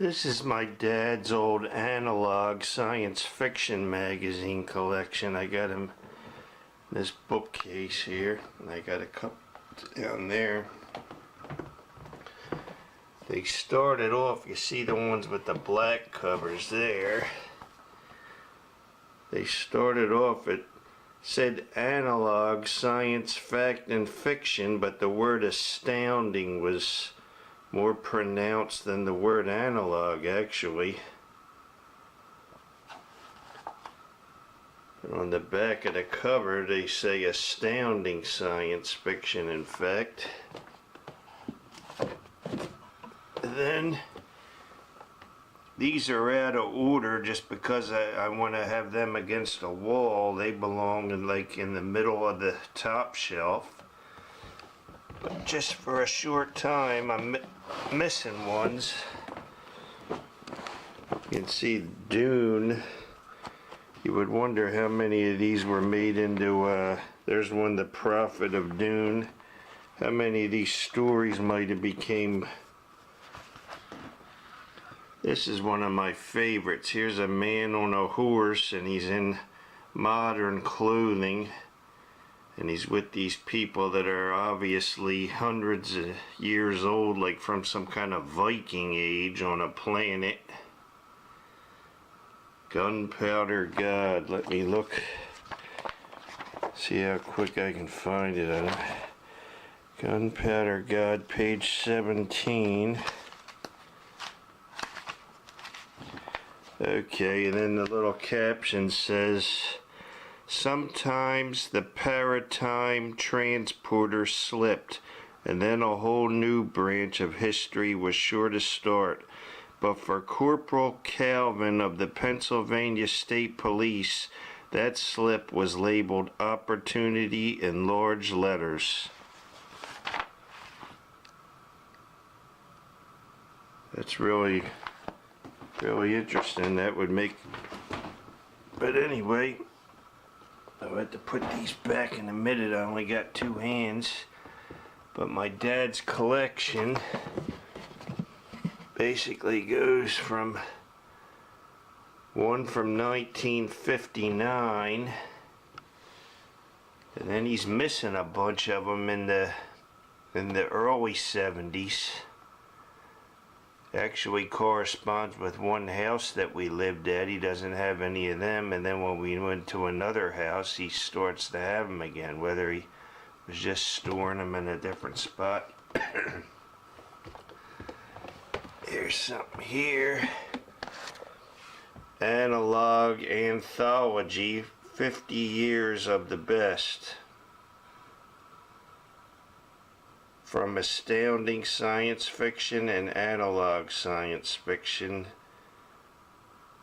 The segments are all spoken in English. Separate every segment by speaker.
Speaker 1: This is my dad's old analog science fiction magazine collection. I got him this bookcase here, and I got a couple down there. They started off, you see the ones with the black covers there. They started off, it said analog science fact and fiction, but the word astounding was more pronounced than the word analog, actually. And on the back of the cover they say astounding science fiction and fact. And then these are out of order just because I want to have them against a wall. They belong in the middle of the top shelf. But just for a short time I'm missing ones. You can see Dune. You would wonder how many of these were made into, there's one, The Prophet of Dune. How many of these stories might have became. This is one of my favorites. Here's a man on a horse and he's in modern clothing. And he's with these people that are obviously hundreds of years old, like from some kind of Viking age on a planet. Gunpowder God. Let me look. See how quick I can find it. Gunpowder God, page 17. Okay, and then the little caption says, sometimes the paratime transporter slipped, and then a whole new branch of history was sure to start. But for Corporal Calvin of the Pennsylvania State Police, that slip was labeled opportunity in large letters. That's really interesting. That would make... But anyway, I'll have to put these back in a minute. I only got two hands. But my dad's collection basically goes from one from 1959, and then he's missing a bunch of them in the early 70s. Actually corresponds with one house that we lived at. He doesn't have any of them, and then when we went to another house he starts to have them again, whether he was just storing them in a different spot. Here's something here. Analog Anthology, 50 Years of the Best. From astounding science fiction and analog science fiction.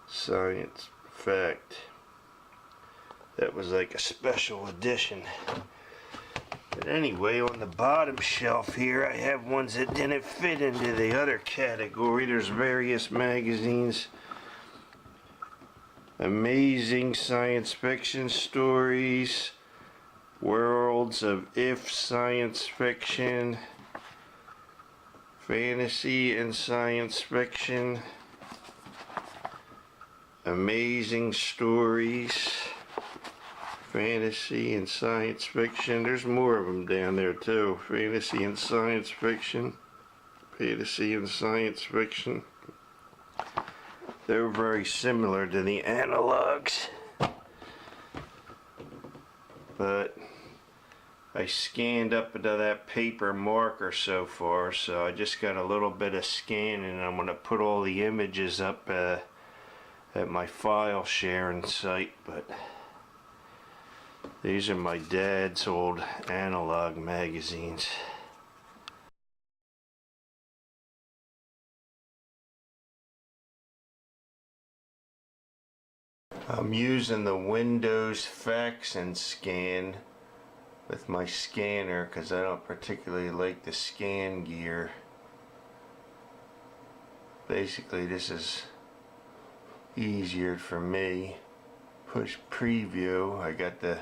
Speaker 1: Science fact. That was like a special edition. But anyway, on the bottom shelf here, I have ones that didn't fit into the other category. There's various magazines. Amazing science fiction stories. Worlds of If science fiction. Fantasy and science fiction. Amazing stories. Fantasy and science fiction. There's more of them down there too. Fantasy and science fiction. Fantasy and science fiction. They're very similar to the analogs. But I scanned up into that paper marker so far, so I just got a little bit of scanning, and I'm going to put all the images up at my file sharing site. But these are my dad's old analog magazines. I'm using the Windows Fax and Scan with my scanner because I don't particularly like the scan gear. Basically, this is easier for me. Push preview. I got the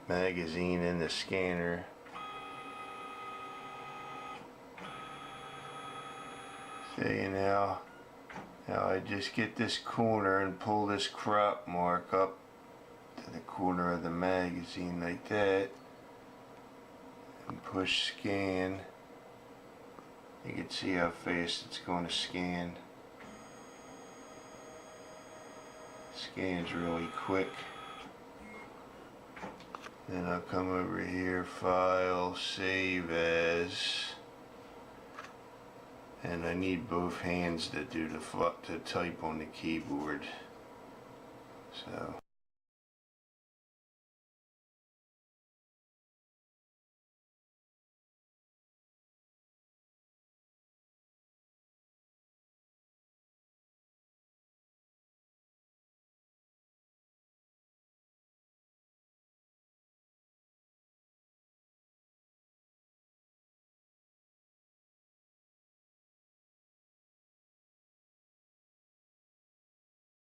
Speaker 1: magazine in the scanner. See now, Now I just get this corner and pull this crop mark up to the corner of the magazine like that and push scan. You can see how fast it's going to scan. Scans really quick. Then I'll come over here, File, Save As, and I need both hands to do to type on the keyboard. So